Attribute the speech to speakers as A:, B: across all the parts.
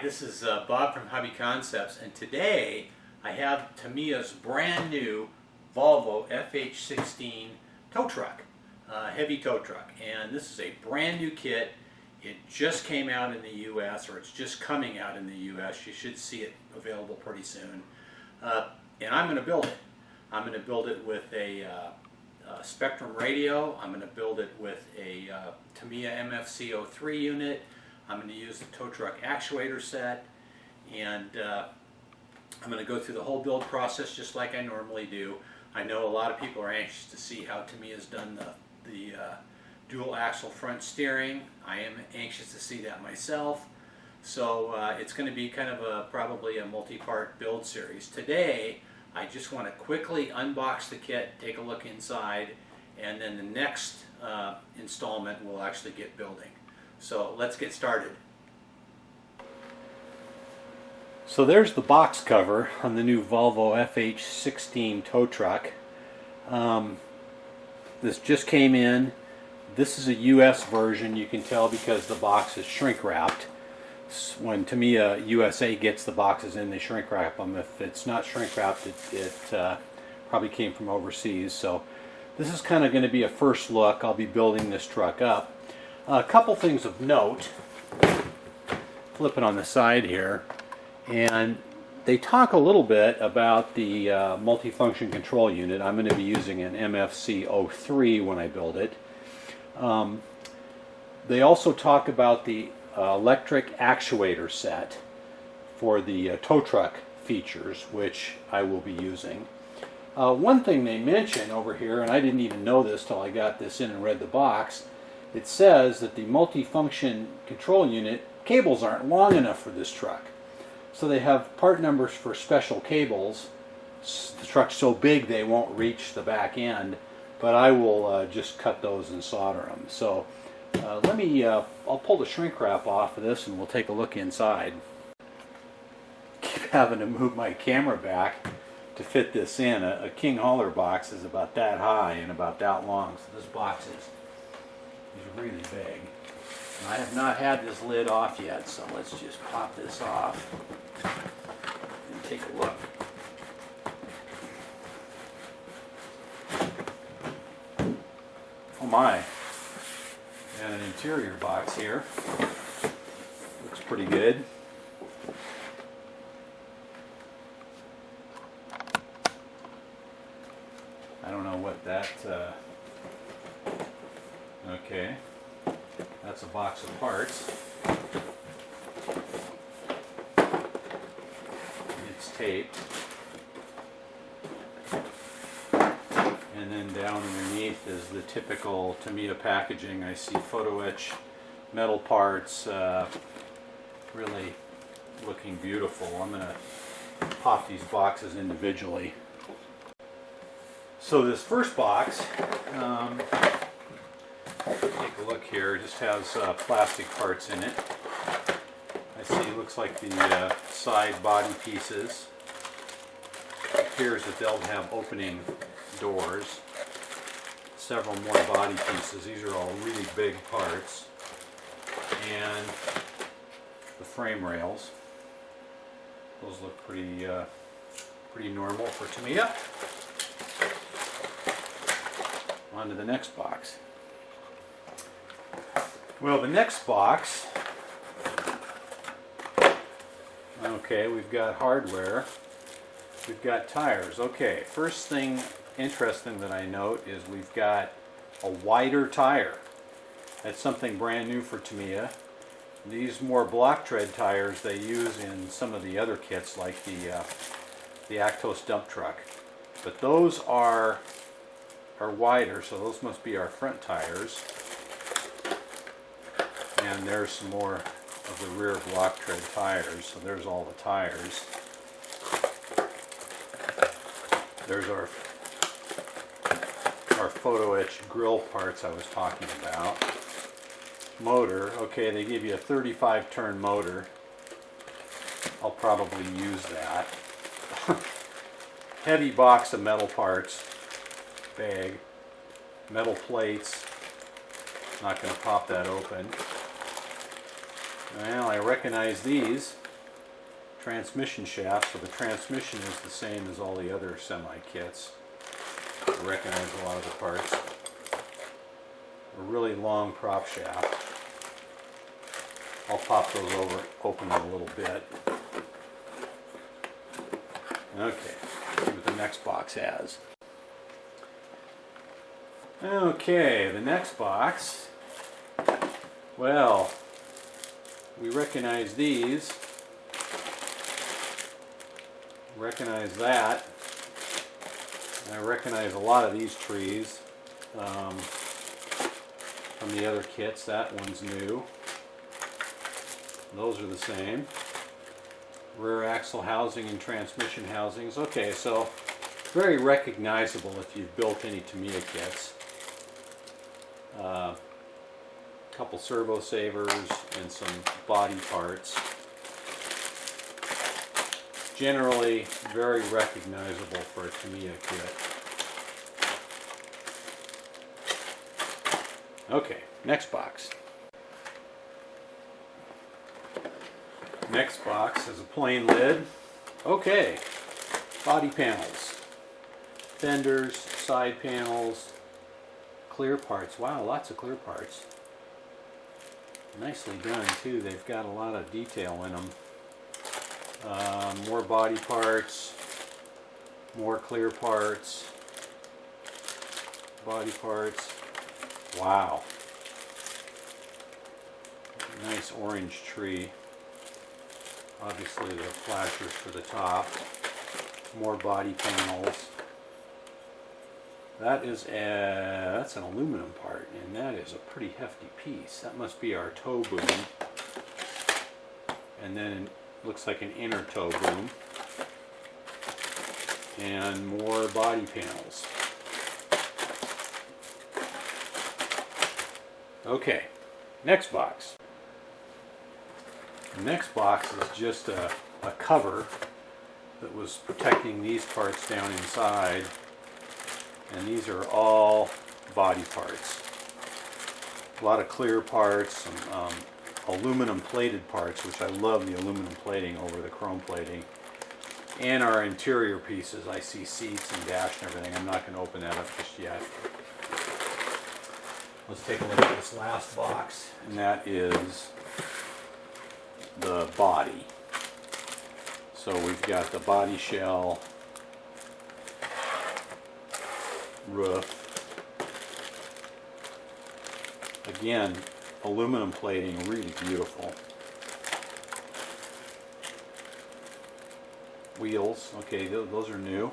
A: This is Bob from Hobby Concepts, and today I have Tamiya's brand new Volvo FH16 tow truck, heavy tow truck. And this is a brand new kit. It just came out in the US, or it's just coming out in the US. You should see it available pretty soon. And I'm going to build it. I'm going to build it with a Spektrum radio. I'm going to build it with a Tamiya MFC03 unit. I'm going to use the tow truck actuator set, and I'm going to go through the whole build process just like I normally do. I know a lot of people are anxious to see how Tamiya's done the dual axle front steering. I am anxious to see that myself. So it's going to be kind of probably a multi-part build series. Today I just want to quickly unbox the kit, take a look inside, and then the next installment we'll actually get building. So let's get started. So there's the box cover on the new Volvo FH16 tow truck. This just came in. This is a US version. You can tell because the box is shrink wrapped. When Tamiya USA gets the boxes in, they shrink wrap them. If it's not shrink wrapped, it probably came from overseas. So this is kind of going to be a first look. I'll be building this truck up. A couple things of note, flip it on the side here, and they talk a little bit about the multifunction control unit. I'm going to be using an MFC03 when I build it. They also talk about the electric actuator set for the tow truck features, which I will be using. One thing they mention over here, and I didn't even know this till I got this in and read the box, it says that the multifunction control unit cables aren't long enough for this truck. So they have part numbers for special cables. The truck's so big they won't reach the back end, but I will just cut those and solder them. So I'll pull the shrink wrap off of this and we'll take a look inside. Keep having to move my camera back to fit this in. A King Hauler box is about that high and about that long, so this box is really big. And I have not had this lid off yet, so let's just pop this off and take a look. Oh my, and an interior box here. Looks pretty good. I don't know what that okay, that's a box of parts. It's taped. And then down underneath is the typical Tamiya packaging. I see photo etch metal parts, really looking beautiful. I'm going to pop these boxes individually. So this first box, take a look here, it just has plastic parts in it. I see it looks like the side body pieces. It appears that they'll have opening doors. Several more body pieces. These are all really big parts. And the frame rails. Those look pretty normal for Tamiya. On to the next box. Well, the next box, okay, we've got hardware, we've got tires. Okay, first thing interesting that I note is we've got a wider tire. That's something brand new for Tamiya. These more block tread tires they use in some of the other kits like the Actos dump truck. But those are wider, so those must be our front tires. And there's some more of the rear block tread tires, so there's all the tires. There's our photo etch grill parts I was talking about. Motor, okay, they give you a 35 turn motor. I'll probably use that. Heavy box of metal parts, bag, metal plates. Not going to pop that open. Well, I recognize these. transmission shaft, so the transmission is the same as all the other semi-kits. I recognize a lot of the parts. A really long prop shaft. I'll pop those open in a little bit. Okay, see what the next box has. Okay, the next box. Well, we recognize these. Recognize that. I recognize a lot of these trees from the other kits. That one's new. Those are the same. Rear axle housing and transmission housings. Okay, so very recognizable if you've built any Tamiya kits. Couple servo savers and some body parts. Generally very recognizable for a Tamiya kit. Okay, next box. Next box has a plain lid. Okay, body panels, fenders, side panels, clear parts. Wow, lots of clear parts. Nicely done too. They've got a lot of detail in them. More body parts, more clear parts, body parts. Wow. Nice orange tree. Obviously the flashers for the top. More body panels. That is that's an aluminum part, and that is a pretty hefty piece. That must be our toe boom. And then it looks like an inner toe boom. And more body panels. Okay, next box. The next box is just a cover that was protecting these parts down inside. And these are all body parts. A lot of clear parts, some aluminum plated parts, which I love the aluminum plating over the chrome plating. And our interior pieces. I see seats and dash and everything. I'm not going to open that up just yet. Let's take a look at this last box, and that is the body. So we've got the body shell, roof. Again, aluminum plating, really beautiful. Wheels, okay, those are new.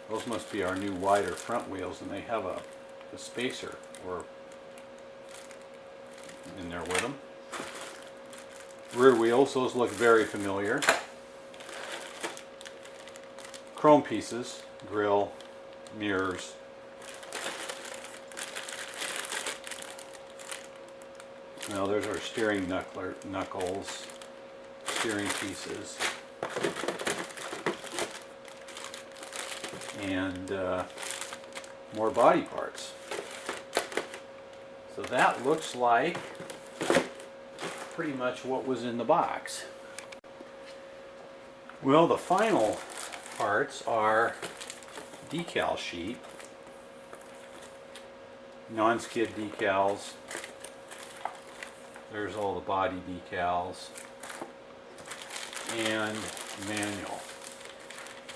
A: Those must be our new wider front wheels, and they have a spacer or in there with them. Rear wheels, those look very familiar. Chrome pieces, grille, mirrors. Now there's our steering knuckles, steering pieces, and more body parts. So that looks like pretty much what was in the box. Well, the final parts are decal sheet, non-skid decals. There's all the body decals and manual.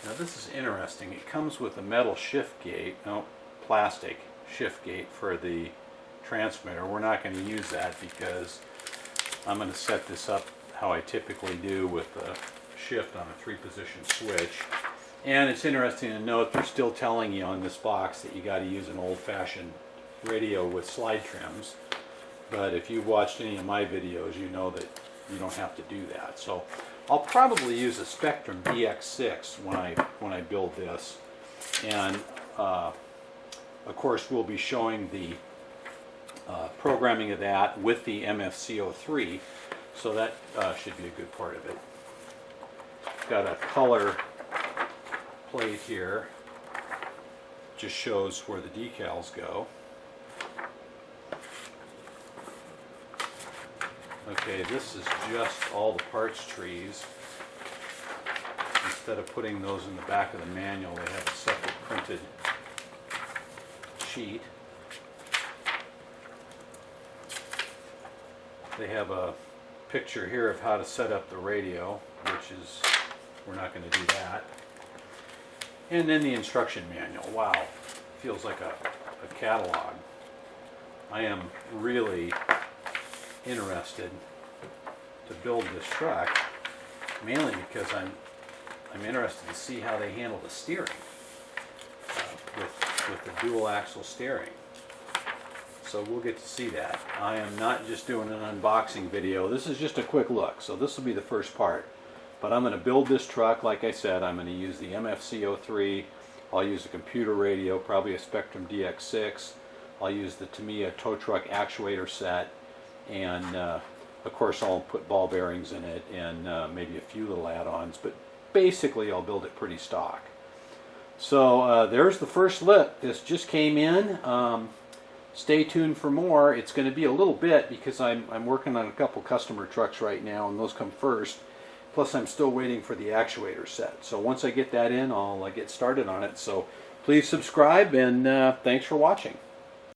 A: Now this is interesting. It comes with a metal shift gate, no, plastic shift gate for the transmitter. We're not going to use that because I'm going to set this up how I typically do with the shift on a 3-position switch. And it's interesting to note they're still telling you on this box that you got to use an old-fashioned radio with slide trims. But if you've watched any of my videos, you know that you don't have to do that. So I'll probably use a Spektrum DX6 when I build this. And of course we'll be showing the programming of that with the MFC03, so that should be a good part of it. Got a color plate here, just shows where the decals go. Okay, this is just all the parts trees.
B: instead of putting those in the back of the manual, they have a separate printed sheet. They have a picture here of how to set up the radio, which is, we're not going to do that. And then the instruction manual. Wow, feels like a catalog. I am really interested to build this truck, mainly because I'm interested to see how they handle the steering with the dual axle steering. So we'll get to see that. I am not just doing an unboxing video. This is just a quick look. So this will be the first part. But I'm going to build this truck. Like I said, I'm going to use the MFC03. I'll use a computer radio, probably a Spektrum DX6. I'll use the Tamiya tow truck actuator set. And of course I'll put ball bearings in it and maybe a few little add-ons. But basically I'll build it pretty stock. So there's the first look. This just came in. Stay tuned for more. It's going to be a little bit because I'm working on a couple customer trucks right now, and those come first. Plus I'm still waiting for the actuator set. So once I get that in, I'll get started on it. So please subscribe, and thanks for watching.